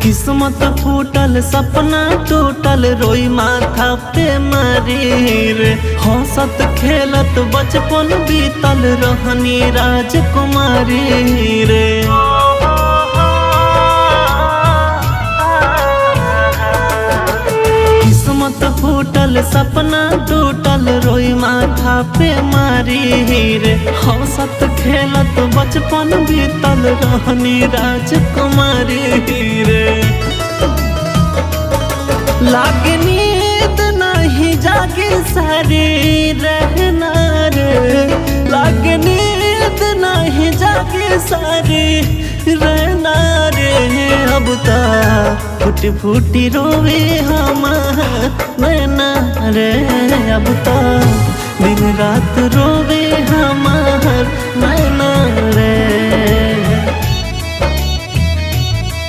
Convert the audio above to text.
किस्मत फूटल सपना टूटल रोई माथा पे मारी रे। हंसत खेलत बचपन बीतल रहनी राजकुमारी रे। किस्मत फूटल सपना टूटल रोई माथा पे मारी रे। हंसत खेलत बचपन बीतल रहनी राजकुमारी रे। लागे नींद नहीं जागे सारी रहना रे। लागे नींद नहीं जागे सारी रहना रे। अब ता फूटी फूटी रोवे हमार नैना रे। अब ता दिन रात रोवे हमार नैना रे।